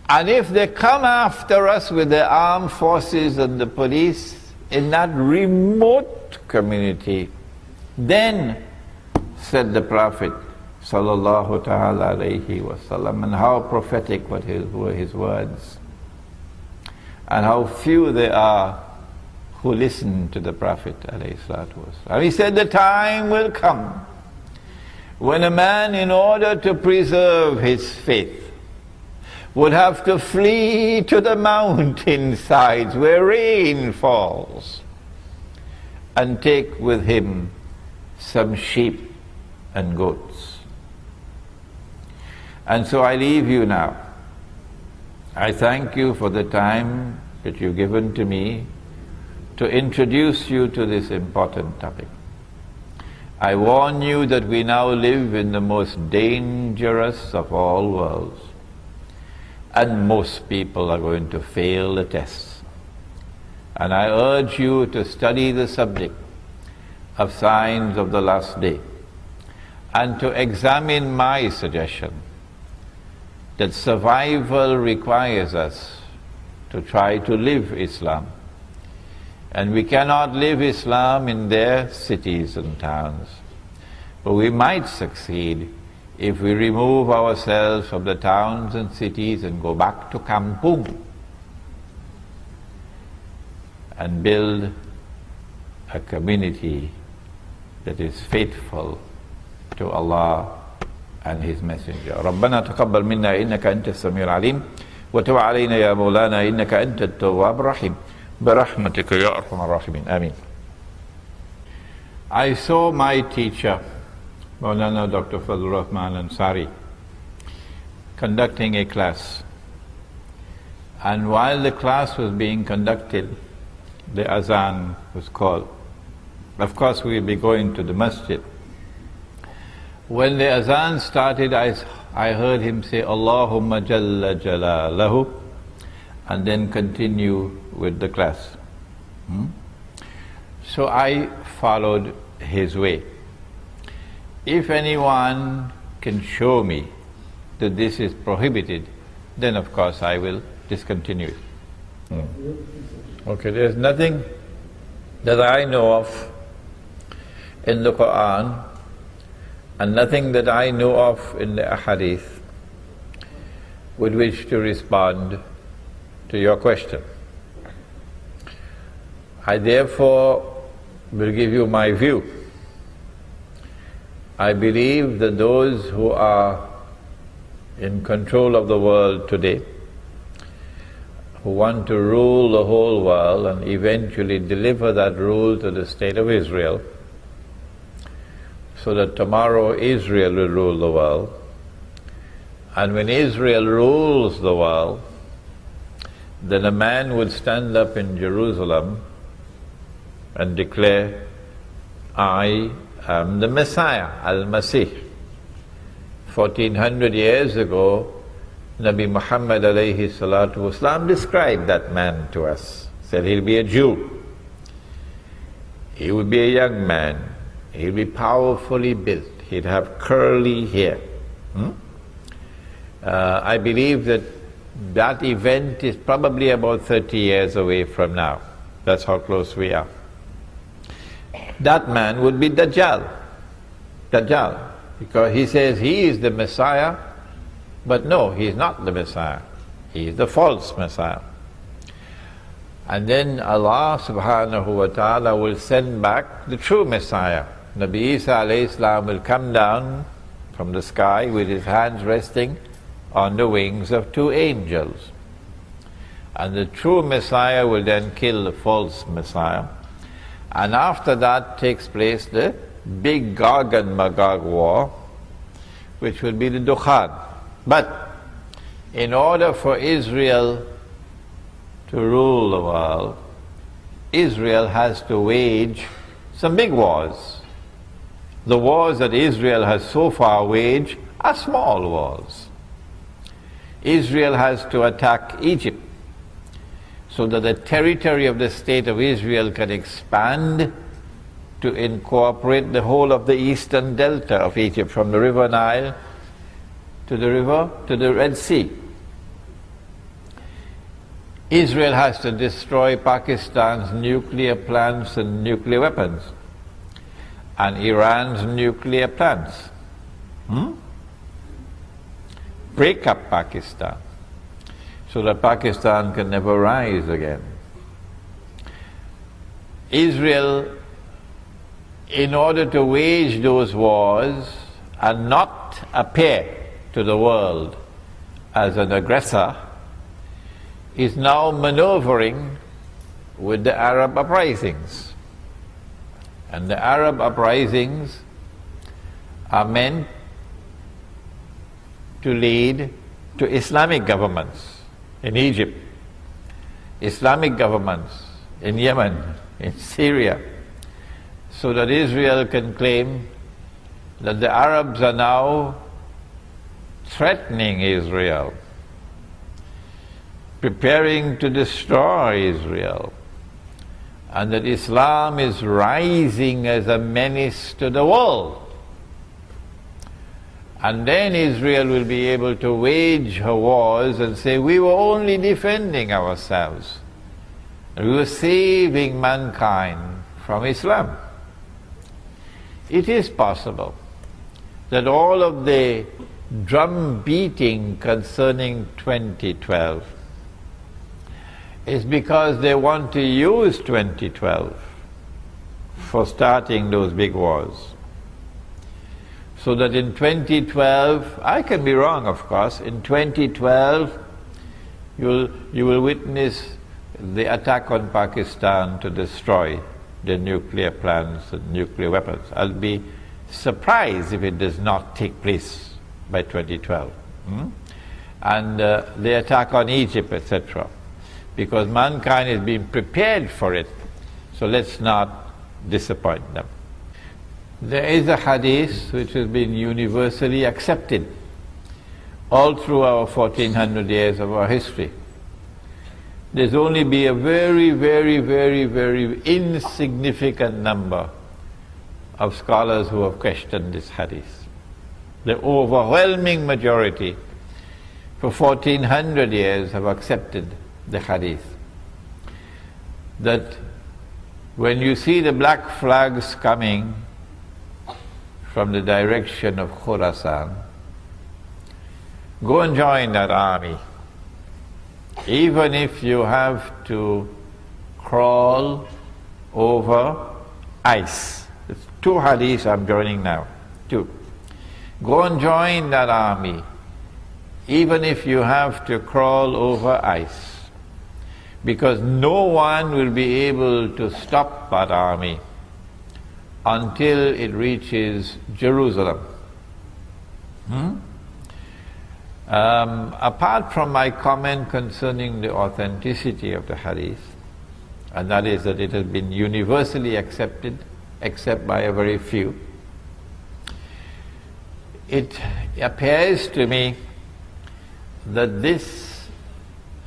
And if they come after us with the armed forces and the police in that remote community, then, said the Prophet sallallahu ta'ala alayhi wasallam, and how prophetic were his words, and how few there are who listen to the Prophet alayhi salatu wasallam. And he said, the time will come when a man, in order to preserve his faith, would have to flee to the mountainsides where rain falls and take with him some sheep and goats. And so I leave you now. I thank you for the time that you've given to me to introduce you to this important topic. I warn you that we now live in the most dangerous of all worlds, and most people are going to fail the tests. And I urge you to study the subject of signs of the last day, and to examine my suggestion that survival requires us to try to live Islam. And we cannot live Islam in their cities and towns, but we might succeed if we remove ourselves from the towns and cities and go back to Kampung and build a community that is faithful to Allah and His Messenger. ربنا تقبل منا إنك أنت السميع العليم وتب علينا يا مولانا إنك أنت التواب الرحيم برحمتك يا أرحم الراحمين آمين. I saw my teacher, Maulana Dr. Fazlur Rahman Ansari, conducting a class. And while the class was being conducted, the azan was called. Of course, we will be going to the masjid. When the azan started, I heard him say, Allahumma Jalla Jalalahu, and then continue with the class. So I followed his way. If anyone can show me that this is prohibited, then of course I will discontinue it. Okay, there's nothing that I know of in the Quran and nothing that I know of in the Hadith with which to respond to your question. I therefore will give you my view. I believe that those who are in control of the world today, who want to rule the whole world and eventually deliver that rule to the state of Israel, so that tomorrow Israel will rule the world. And when Israel rules the world, then a man would stand up in Jerusalem and declare, I am the Messiah, Al-Masih. 1400 years ago, Nabi Muhammad alayhi salatu wasalam described that man to us. Said he'll be a Jew. He would be a young man. He'll be powerfully built. He'd have curly hair. I believe that that event is probably about 30 years away from now. That's how close we are. That man would be Dajjal. Dajjal. Because he says he is the Messiah, but no, he is not the Messiah. He is the false Messiah. And then Allah subhanahu wa ta'ala will send back the true Messiah. Nabi Isa alayhi salam will come down from the sky with his hands resting on the wings of two angels. And the true Messiah will then kill the false Messiah. And after that takes place the big Gog and Magog war, which will be the Dukhan. But in order for Israel to rule the world, Israel has to wage some big wars. The wars that Israel has so far waged are small wars. Israel has to attack Egypt so that the territory of the state of Israel can expand to incorporate the whole of the eastern delta of Egypt, from the river Nile to the Red Sea. Israel has to destroy Pakistan's nuclear plants and nuclear weapons, and Iran's nuclear plants. Break up Pakistan so that Pakistan can never rise again. Israel, in order to wage those wars and not appear to the world as an aggressor, is now maneuvering with the Arab uprisings. And the Arab uprisings are meant to lead to Islamic governments in Egypt, Islamic governments in Yemen, in Syria, so that Israel can claim that the Arabs are now threatening Israel, preparing to destroy Israel, and that Islam is rising as a menace to the world. And then Israel will be able to wage her wars and say, we were only defending ourselves. We were saving mankind from Islam. It is possible that all of the drum beating concerning 2012 is because they want to use 2012 for starting those big wars. So that in 2012, I can be wrong of course, in 2012 you will witness the attack on Pakistan to destroy the nuclear plants and nuclear weapons. I'll be surprised if it does not take place by 2012. And the attack on Egypt, etc. Because mankind is being prepared for it, so let's not disappoint them. There is a hadith which has been universally accepted all through our 1400 years of our history. There's only be a very, very, very, very insignificant number of scholars who have questioned this hadith. The overwhelming majority for 1400 years have accepted the hadith. That when you see the black flags coming from the direction of Khurasan, go and join that army. Even if you have to crawl over ice. There's 2 hadiths I'm joining now. 2. Go and join that army, even if you have to crawl over ice. Because no one will be able to stop that army until it reaches Jerusalem. Apart from my comment concerning the authenticity of the hadith, and that is that it has been universally accepted, except by a very few, it appears to me that this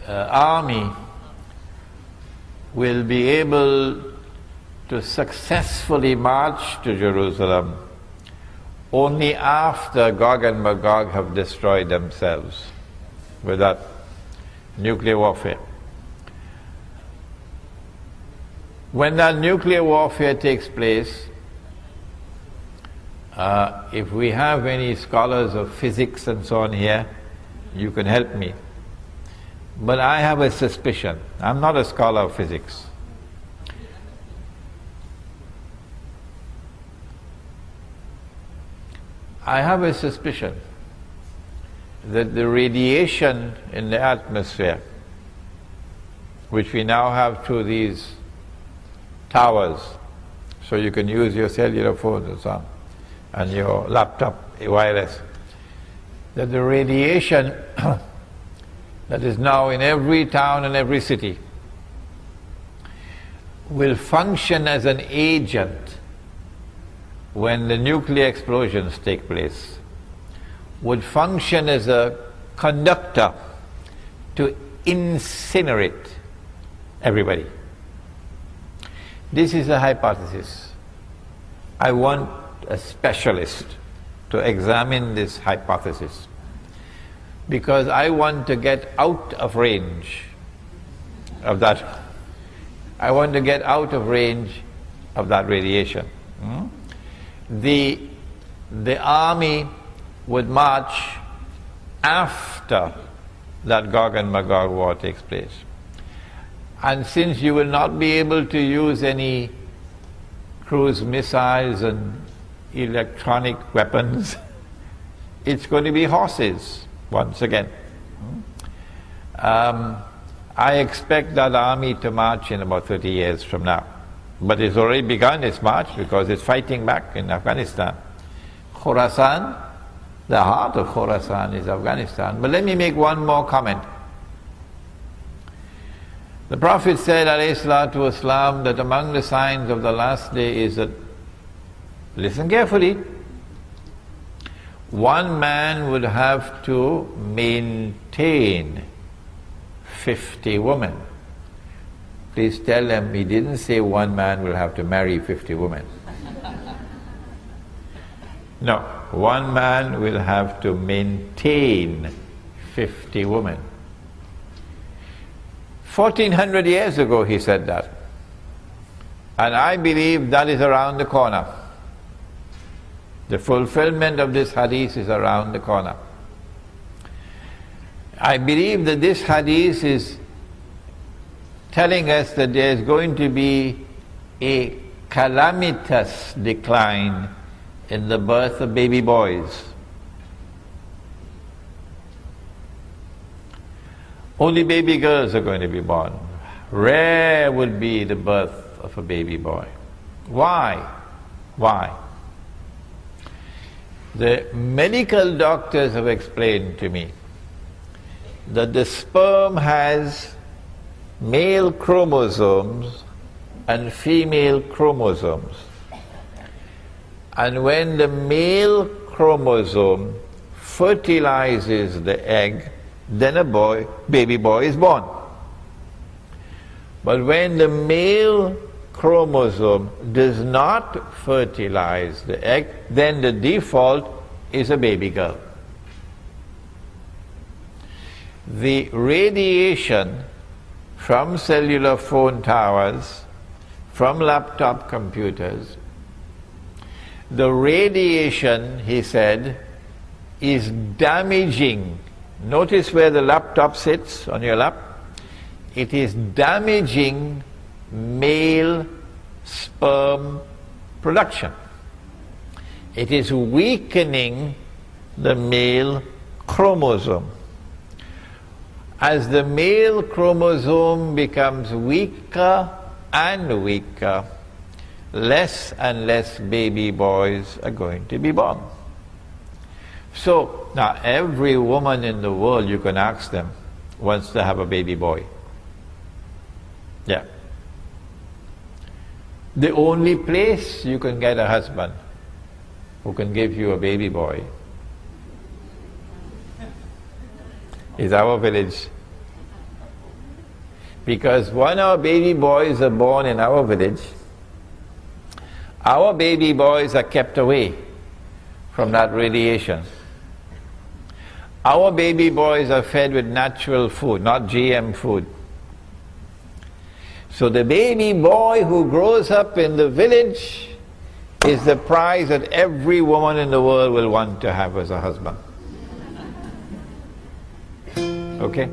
army will be able to successfully march to Jerusalem only after Gog and Magog have destroyed themselves with that nuclear warfare. When that nuclear warfare takes place, if we have any scholars of physics and so on here, you can help me. But I have a suspicion. I'm not a scholar of physics. I have a suspicion that the radiation in the atmosphere which we now have through these towers, so you can use your cellular phones and so on, and your laptop wireless, that the radiation that is now in every town and every city will function as an agent when the nuclear explosions take place, would function as a conductor to incinerate everybody. This is a hypothesis. I want a specialist to examine this hypothesis, because I want to get out of range of that. I want to get out of range of that radiation. The army would march after that Gog and Magog war takes place. And since you will not be able to use any cruise missiles and electronic weapons, it's going to be horses once again. I expect that army to march in about 30 years from now. But it's already begun its march because it's fighting back in Afghanistan. Khorasan, the heart of Khorasan is Afghanistan. But let me make one more comment. The Prophet said, alayhi salatu wasalam, that among the signs of the last day is that, listen carefully, one man would have to maintain 50 women. Please tell them he didn't say one man will have to marry 50 women. No, one man will have to maintain 50 women. 1400 years ago he said that. And I believe that is around the corner. The fulfillment of this hadith is around the corner. I believe that this hadith is telling us that there is going to be a calamitous decline in the birth of baby boys. Only baby girls are going to be born. Rare would be the birth of a baby boy. Why? Why? The medical doctors have explained to me that the sperm has male chromosomes and female chromosomes. And when the male chromosome fertilizes the egg, then a baby boy is born. But when the male chromosome does not fertilize the egg, then the default is a baby girl. The radiation from cellular phone towers, from laptop computers, the radiation, he said, is damaging. Notice where the laptop sits on your lap. It is damaging male sperm production. It is weakening the male chromosome. As the male chromosome becomes weaker and weaker, less and less baby boys are going to be born. So, now every woman in the world, you can ask them, wants to have a baby boy. Yeah. The only place you can get a husband who can give you a baby boy is our village. Because when our baby boys are born in our village, our baby boys are kept away from that radiation. Our baby boys are fed with natural food, not GM food. So the baby boy who grows up in the village is the prize that every woman in the world will want to have as a husband. Okay?